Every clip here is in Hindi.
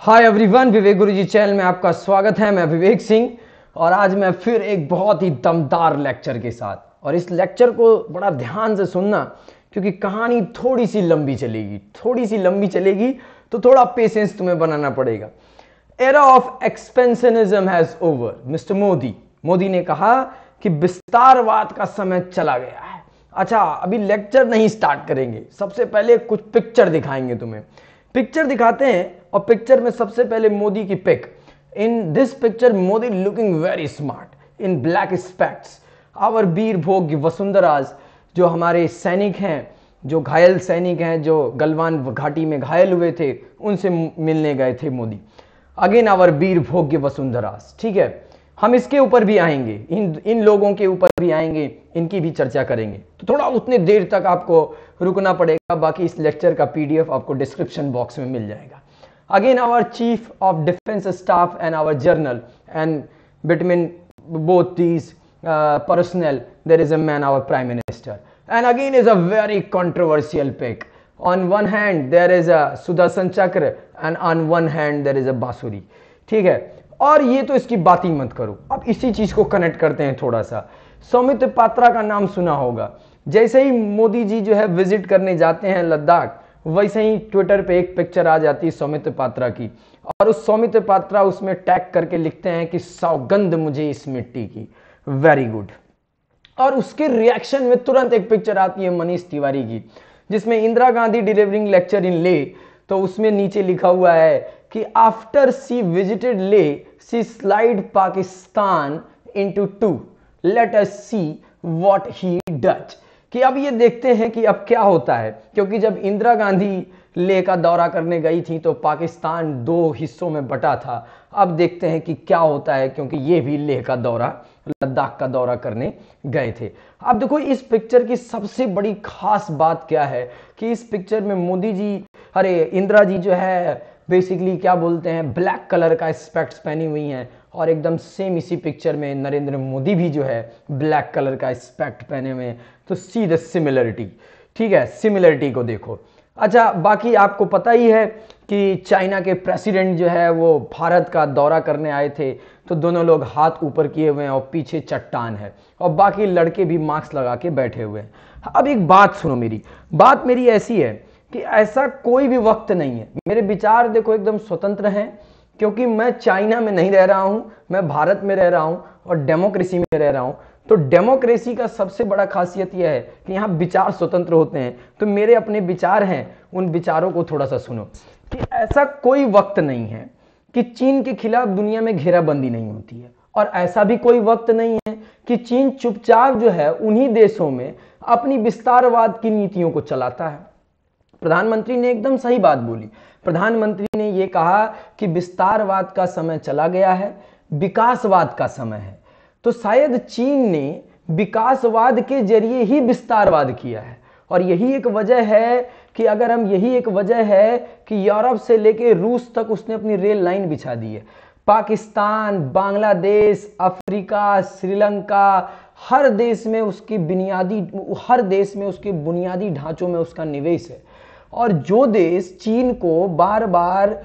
हाय एवरीवन, विवेक गुरुजी चैनल में आपका स्वागत है। मैं विवेक सिंह और आज मैं फिर एक बहुत ही दमदार लेक्चर के साथ, और इस लेक्चर को बड़ा ध्यान से सुनना क्योंकि कहानी थोड़ी सी लंबी चलेगी तो थोड़ा पेशेंस तुम्हें बनाना पड़ेगा। Era of expansionism has over. Mister Modi ने कहा कि विस्तारवाद का समय चला गया है। अच्छा, अभी लेक्चर नहीं स्टार्ट करेंगे, सबसे पहले कुछ पिक्चर दिखाएंगे तुम्हें। पिक्चर दिखाते हैं और पिक्चर में सबसे पहले मोदी की pic. In this picture Modi looking very smart in black specs. Our वीर भोग्य वसुंधराज, जो हमारे सैनिक हैं, जो घायल सैनिक हैं, जो गलवान घाटी में घायल हुए थे, उनसे मिलने गए थे मोदी। अगेन आवर वीर भोग्य वसुंधराज। ठीक है, हम इसके ऊपर भी आएंगे, इन लोगों के ऊपर भी आएंगे, इनकी भी चर्चा करेंगे। तो थोड़ा उतने देर तक आपको रुकना पड़ेगा, बाकी इस लेक्चर का पीडीएफ आपको डिस्क्रिप्शन बॉक्स में मिल जाएगा। Again our chief of defence staff and our general, and between both these personnel there is a man, our prime minister, and again is a very controversial pic. On one hand there is a Sudarshan Chakra and on one hand there is a बांसुरी। ठीक है, और ये तो इसकी बात ही मत करो। अब इसी चीज को कनेक्ट करते हैं थोड़ा सा। सौमित्र पात्रा का नाम सुना होगा। जैसे ही मोदी जी जो है विजिट करने जाते हैं लद्दाख, वैसे ही ट्विटर पे एक पिक्चर आ जाती है सौमित्र पात्रा की, और उस सौमित्र पात्रा उसमें टैग करके लिखते हैं कि सौगंध मुझे इस मिट्टी की। Very good. और उसके रिएक्शन में तुरंत एक पिक्चर आती है मनीष तिवारी की, जिसमें Indira Gandhi delivering lecture in ले, तो उसमें नीचे लिखा हुआ है कि after she visited lay she slide Pakistan into two, let us see what he does. कि अब ये देखते हैं कि अब क्या होता है, क्योंकि जब इंदिरा गांधी लेह का दौरा करने गई थी तो पाकिस्तान दो हिस्सों में बटा था। अब देखते हैं कि क्या होता है, क्योंकि ये भी लेह का दौरा, लद्दाख का दौरा करने गए थे। अब देखो इस पिक्चर की सबसे बड़ी खास बात क्या है कि इस पिक्चर में मोदी जी, इंदिरा जी जो है बेसिकली क्या बोलते हैं, ब्लैक कलर का स्पेक्ट्स पहनी हुई हैं, और एकदम सेम इसी पिक्चर में नरेंद्र मोदी भी जो है ब्लैक कलर का स्पेक्ट पहने हुए हैं। तो सी द सिमिलरिटी। ठीक है, सिमिलरिटी को देखो। अच्छा, बाकी आपको पता ही है कि चाइना के प्रेसिडेंट जो है वो भारत का दौरा करने आए थे, तो दोनों लोग हाथ ऊपर किए हुए हैं और पीछे चट्टान है, और बाकी लड़के भी मास्क लगा के बैठे हुए हैं। अब एक बात सुनो, बात मेरी ऐसी है कि ऐसा कोई भी वक्त नहीं है, मेरे विचार देखो एकदम स्वतंत्र हैं, क्योंकि मैं चाइना में नहीं रह रहा हूं, मैं भारत में रह रहा हूं और डेमोक्रेसी में रह रहा हूं। तो डेमोक्रेसी का सबसे बड़ा खासियत यह है कि यहाँ विचार स्वतंत्र होते हैं। तो मेरे अपने विचार हैं, उन विचारों को थोड़ा सा सुनो कि ऐसा कोई वक्त नहीं है कि चीन के खिलाफ दुनिया में घेराबंदी नहीं होती है, और ऐसा भी कोई वक्त नहीं है कि चीन चुपचाप जो है उन्हीं देशों में अपनी विस्तारवाद की नीतियों को चलाता है। प्रधानमंत्री ने एकदम सही बात बोली। प्रधानमंत्री ने यह कहा कि विस्तारवाद का समय चला गया है, विकासवाद का समय है। तो शायद चीन ने विकासवाद के जरिए ही विस्तारवाद किया है, और यही एक वजह है कि यूरोप से लेकर रूस तक उसने अपनी रेल लाइन बिछा दी है। पाकिस्तान, बांग्लादेश, अफ्रीका, श्रीलंका, हर देश में उसके बुनियादी ढांचों में उसका निवेश है। और जो देश चीन को बार बार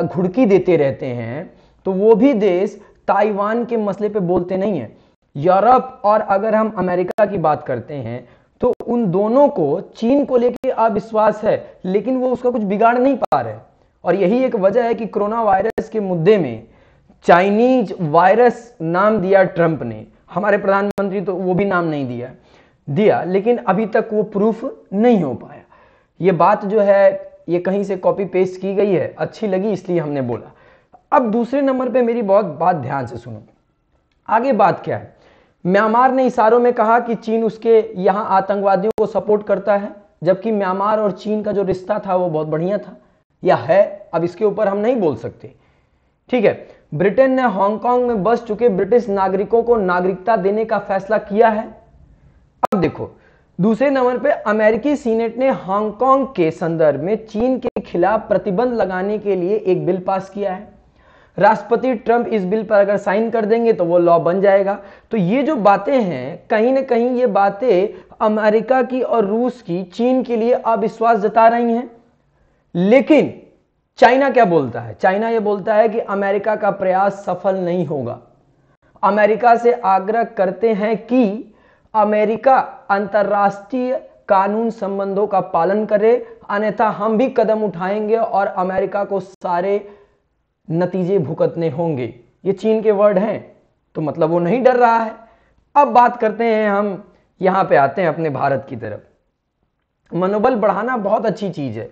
घुड़की देते रहते हैं, तो वो भी देश ताइवान के मसले पे बोलते नहीं है। यूरोप और अगर हम अमेरिका की बात करते हैं तो उन दोनों को चीन को लेकर अविश्वास है, लेकिन वो उसका कुछ बिगाड़ नहीं पा रहे। और यही एक वजह है कि कोरोना वायरस के मुद्दे में चाइनीज वायरस नाम दिया ट्रंप ने, हमारे प्रधानमंत्री तो वो भी नाम नहीं दिया, लेकिन अभी तक वो प्रूफ नहीं हो पाया। ये बात जो है ये कहीं से कॉपी पेस्ट की गई है, अच्छी लगी इसलिए हमने बोला। अब दूसरे नंबर पे मेरी बहुत बात ध्यान से सुनो। आगे बात क्या है, म्यांमार ने इशारों में कहा कि चीन उसके यहां आतंकवादियों को सपोर्ट करता है, जबकि म्यांमार और चीन का जो रिश्ता था वो बहुत बढ़िया था, या है। अब इसके ऊपर हम नहीं बोल सकते। ठीक है, ब्रिटेन ने हांगकांग में बस चुके ब्रिटिश नागरिकों को नागरिकता देने का फैसला किया है। अब देखो दूसरे नंबर पे अमेरिकी सीनेट ने हांगकांग के संदर्भ में चीन के खिलाफ प्रतिबंध लगाने के लिए एक बिल पास किया है। राष्ट्रपति ट्रंप इस बिल पर अगर साइन कर देंगे तो वो लॉ बन जाएगा। तो ये जो बातें हैं, कहीं ना कहीं ये बातें अमेरिका की और रूस की चीन के लिए अविश्वास जता रही हैं। लेकिन चाइना क्या बोलता है? चाइना ये बोलता है कि अमेरिका का प्रयास सफल नहीं होगा। अमेरिका से आग्रह करते हैं कि अमेरिका अंतर्राष्ट्रीय कानून संबंधों का पालन करे, अन्यथा हम भी कदम उठाएंगे और अमेरिका को सारे नतीजे भुगतने होंगे। ये चीन के वर्ड हैं, तो मतलब वो नहीं डर रहा है। अब बात करते हैं, हम यहां पे आते हैं अपने भारत की तरफ। मनोबल बढ़ाना बहुत अच्छी चीज है।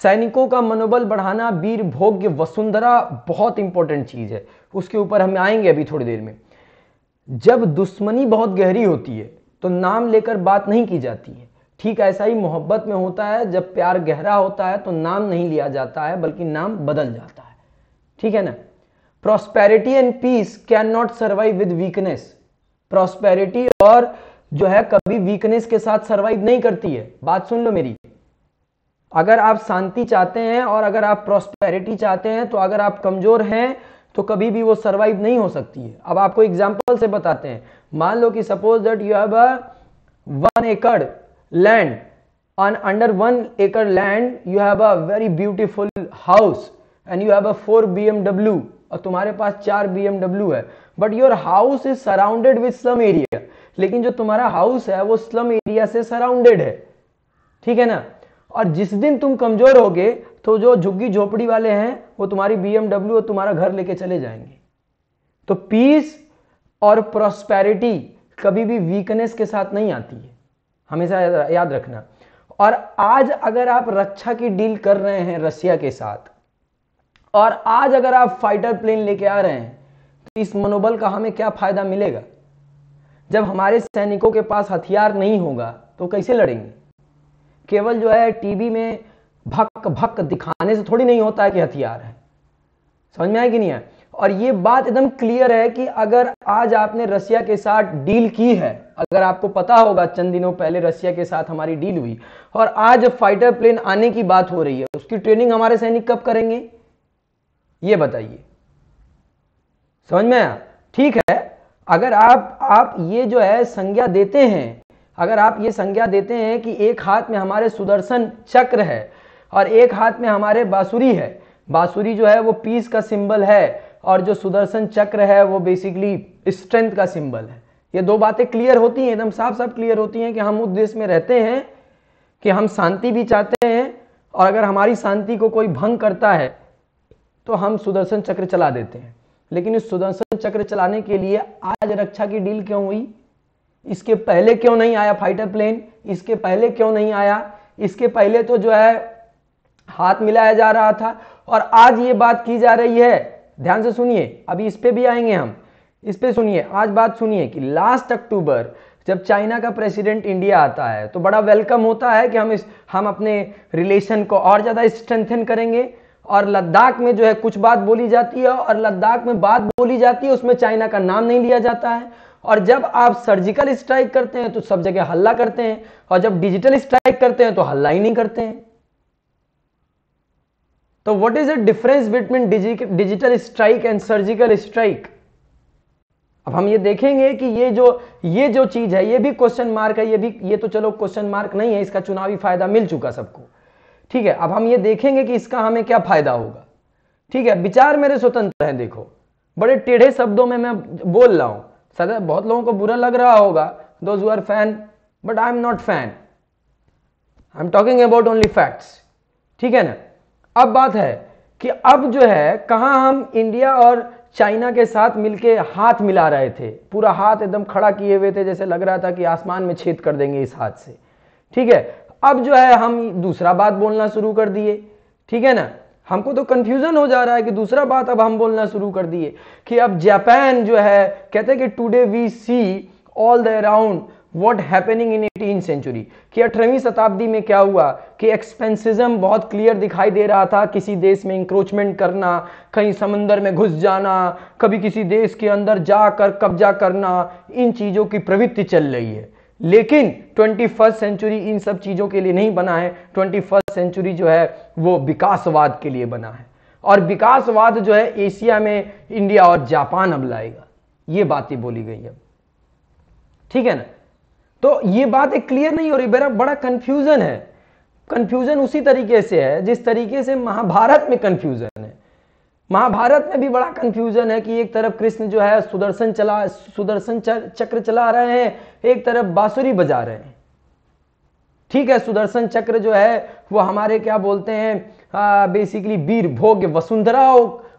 सैनिकों का मनोबल बढ़ाना, वीर भोग्य वसुंधरा बहुत इंपॉर्टेंट चीज है। उसके ऊपर हम आएंगे अभी थोड़ी देर में। जब दुश्मनी बहुत गहरी होती है तो नाम लेकर बात नहीं की जाती है। ठीक ऐसा ही मोहब्बत में होता है, जब प्यार गहरा होता है तो नाम नहीं लिया जाता है बल्कि नाम बदल जाता है। ठीक है ना? Prosperity and piece can not survive with weakness. Prosperity और जो है कभी वीकनेस के साथ सर्वाइव नहीं करती है। बात सुन लो मेरी। अगर आप शांति चाहते हैं और अगर आप प्रॉस्पेरिटी चाहते हैं, तो अगर आप कमजोर हैं तो कभी भी वो सर्वाइव नहीं हो सकती है। अब आपको एग्जांपल से बताते हैं। मान लो कि suppose that you have a 1 एकड़ land, on under 1 acre land you have a very beautiful house and you have a 4 BMW, और तुम्हारे पास 4 BMW है, but your house is surrounded with slum area। लेकिन जो तुम्हारा हाउस है वो स्लम एरिया से सराउंडेड है। ठीक है ना? और जिस दिन तुम कमजोर होगे तो जो झुग्गी झोपड़ी वाले हैं वो तुम्हारी BMW और तुम्हारा घर लेके चले जाएंगे। तो पीस और प्रॉस्पेरिटी कभी भी वीकनेस के साथ नहीं आती है, हमेशा याद रखना। और आज अगर आप रक्षा की डील कर रहे हैं रशिया के साथ, और आज अगर आप फाइटर प्लेन लेके आ रहे हैं, तो इस मनोबल का हमें क्या फायदा मिलेगा? जब हमारे सैनिकों के पास हथियार नहीं होगा तो कैसे लड़ेंगे? केवल जो है टीवी में भक भक दिखाने से थोड़ी नहीं होता है कि हथियार है। समझ में आया कि नहीं है? और ये बात एकदम क्लियर है कि अगर आज आपने रशिया के साथ डील की है, अगर आपको पता होगा चंद दिनों पहले रशिया के साथ हमारी डील हुई, और आज फाइटर प्लेन आने की बात हो रही है, उसकी ट्रेनिंग हमारे सैनिक कब करेंगे? ये बताइए। समझ में आया? ठीक है, अगर आप ये जो है संज्ञा देते हैं, अगर आप ये संज्ञा देते हैं कि एक हाथ में हमारे सुदर्शन चक्र है और एक हाथ में हमारे बांसुरी है, बांसुरी जो है वो पीस का सिंबल है और जो सुदर्शन चक्र है वो बेसिकली स्ट्रेंथ का सिंबल है, ये दो बातें क्लियर होती हैं, एकदम साफ साफ क्लियर होती हैं कि हम उस देश में रहते हैं कि हम शांति भी चाहते हैं, और अगर हमारी शांति को कोई भंग करता है तो हम सुदर्शन चक्र चला देते हैं। लेकिन इस सुदर्शन चक्र चलाने के लिए आज रक्षा की डील क्यों हुई? इसके पहले क्यों नहीं आया फाइटर प्लेन? इसके पहले क्यों नहीं आया? इसके पहले तो जो है हाथ मिलाया जा रहा था, और आज ये बात की जा रही है। ध्यान से सुनिए, अभी इस पे भी आएंगे हम, इस पे सुनिए। आज बात सुनिए कि लास्ट अक्टूबर जब चाइना का प्रेसिडेंट इंडिया आता है तो बड़ा वेलकम होता है कि हम अपने रिलेशन को और ज्यादा स्ट्रेंथन करेंगे, और लद्दाख में जो है कुछ बात बोली जाती है, और लद्दाख में बात बोली जाती है उसमें चाइना का नाम नहीं लिया जाता है। और जब आप सर्जिकल स्ट्राइक करते हैं तो सब जगह हल्ला करते हैं, और जब डिजिटल स्ट्राइक करते हैं तो हल्ला ही नहीं करते हैं। तो what is the difference between digital strike and surgical strike? अब हम ये देखेंगे कि ये जो चीज है ये भी क्वेश्चन मार्क है, ये तो चलो क्वेश्चन मार्क नहीं है, इसका चुनावी फायदा मिल चुका सबको। ठीक है, अब हम ये देखेंगे कि इसका हमें क्या फायदा होगा। ठीक है, विचार मेरे स्वतंत्र हैं। देखो, बड़े टेढ़े शब्दों में मैं बोल रहा हूं, सदा बहुत लोगों को बुरा लग रहा होगा, those who are fan, but I am not fan, I am talking about only facts. ठीक है ना? अब बात है कि अब जो है कहां हम इंडिया और चाइना के साथ मिलके हाथ मिला रहे थे, पूरा हाथ एकदम खड़ा किए हुए थे, जैसे लग रहा था कि आसमान में छेद कर देंगे इस हाथ से। ठीक है, अब जो है हम दूसरा बात बोलना शुरू कर दिए। ठीक है ना? हमको तो कंफ्यूजन हो जा रहा है कि दूसरा बात अब हम बोलना शुरू कर दिए कि अब जापान जो है कहते हैं कि today we see all the around what happening in 18th century, कि 18वीं शताब्दी में क्या हुआ कि एक्सपेंसिज्म बहुत क्लियर दिखाई दे रहा था, किसी देश में इंक्रोचमेंट करना, कहीं समंदर में घुस जाना, कभी किसी देश के अंदर जाकर कब्जा करना, इन चीजों की प्रवृत्ति चल रही है। लेकिन 21st सेंचुरी इन सब चीजों के लिए नहीं बना है। 21st सेंचुरी जो है वो विकासवाद के लिए बना है, और विकासवाद जो है एशिया में इंडिया और जापान अब लाएगा, ये बातें बोली गई है। ठीक है ना? तो ये बात एक क्लियर नहीं हो रही, बड़ा कंफ्यूजन है। कंफ्यूजन उसी तरीके से है जिस तरीके से महाभारत में कंफ्यूजन है। महाभारत में भी बड़ा कंफ्यूजन है कि एक तरफ कृष्ण जो है सुदर्शन चक्र चला रहे हैं, एक तरफ बांसुरी बजा रहे हैं। ठीक है, सुदर्शन चक्र जो है वो हमारे क्या बोलते हैं, बेसिकली वीर भोग्य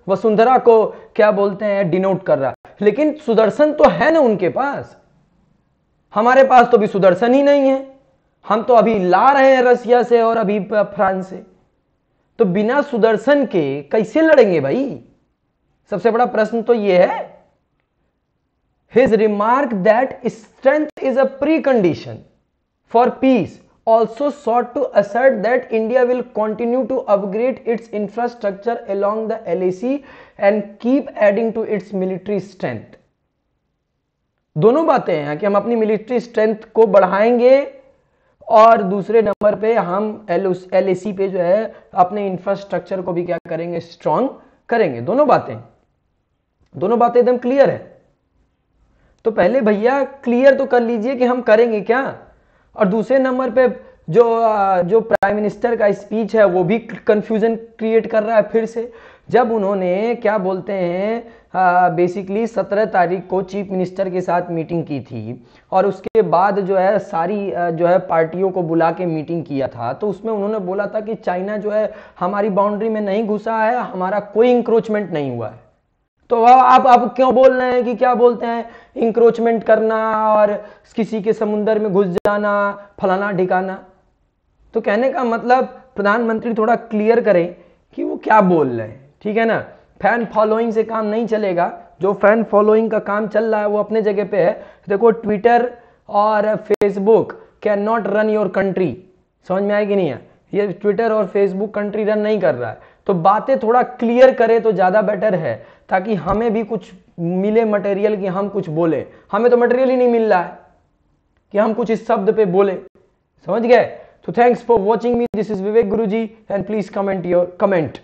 वसुंधरा को क्या बोलते हैं, डिनोट कर रहा है। लेकिन सुदर्शन तो है ना उनके पास, हमारे पास तो भी सुदर्शन ही नहीं है। हम तो अभी ला रहे हैं रसिया से और अभी फ्रांस से, तो बिना सुदर्शन के कैसे लड़ेंगे भाई? सबसे बड़ा प्रश्न तो यह है। His remark that strength is a pre condition for piece also sought to assert that India will continue to upgrade its infrastructure along the LAC and keep adding to its military strength. दोनों बातें हैं कि हम अपनी मिलिट्री स्ट्रेंथ को बढ़ाएंगे और दूसरे नंबर पे हम LAC पे जो है अपने इंफ्रास्ट्रक्चर को भी क्या करेंगे, स्ट्रांग करेंगे। दोनों बातें एकदम क्लियर है। तो पहले भैया क्लियर तो कर लीजिए कि हम करेंगे क्या। और दूसरे नंबर पे जो प्राइम मिनिस्टर का स्पीच है वो भी कंफ्यूजन क्रिएट कर रहा है फिर से। जब उन्होंने क्या बोलते हैं बेसिकली 17 तारीख को चीफ मिनिस्टर के साथ मीटिंग की थी और उसके बाद जो है सारी जो है पार्टियों को बुला के मीटिंग किया था, तो उसमें उन्होंने बोला था कि चाइना जो है हमारी बाउंड्री में नहीं घुसा है, हमारा कोई इंक्रोचमेंट नहीं हुआ है। तो आप क्यों बोल रहे हैं कि क्या बोलते हैं इंक्रोचमेंट करना और किसी के समुंदर में घुस जाना, फलाना ठिकाना। तो कहने का मतलब प्रधानमंत्री थोड़ा क्लियर करें कि वो क्या बोल रहे हैं, ठीक है ना। फैन फॉलोइंग से काम नहीं चलेगा। जो फैन फॉलोइंग का काम चल रहा है वो अपने जगह पे है। देखो, ट्विटर और Facebook can not run your country. समझ में आएगी नहीं है, ये ट्विटर और फेसबुक कंट्री रन नहीं कर रहा है। तो बातें थोड़ा क्लियर करे तो ज्यादा बेटर है, ताकि हमें भी कुछ मिले मटेरियल कि हम कुछ बोले। हमें तो मटेरियल ही नहीं मिल रहा है कि हम कुछ इस शब्द पे बोले। समझ गए? तो thanks for watching me, this is Vivek Guruji and please comment your comment.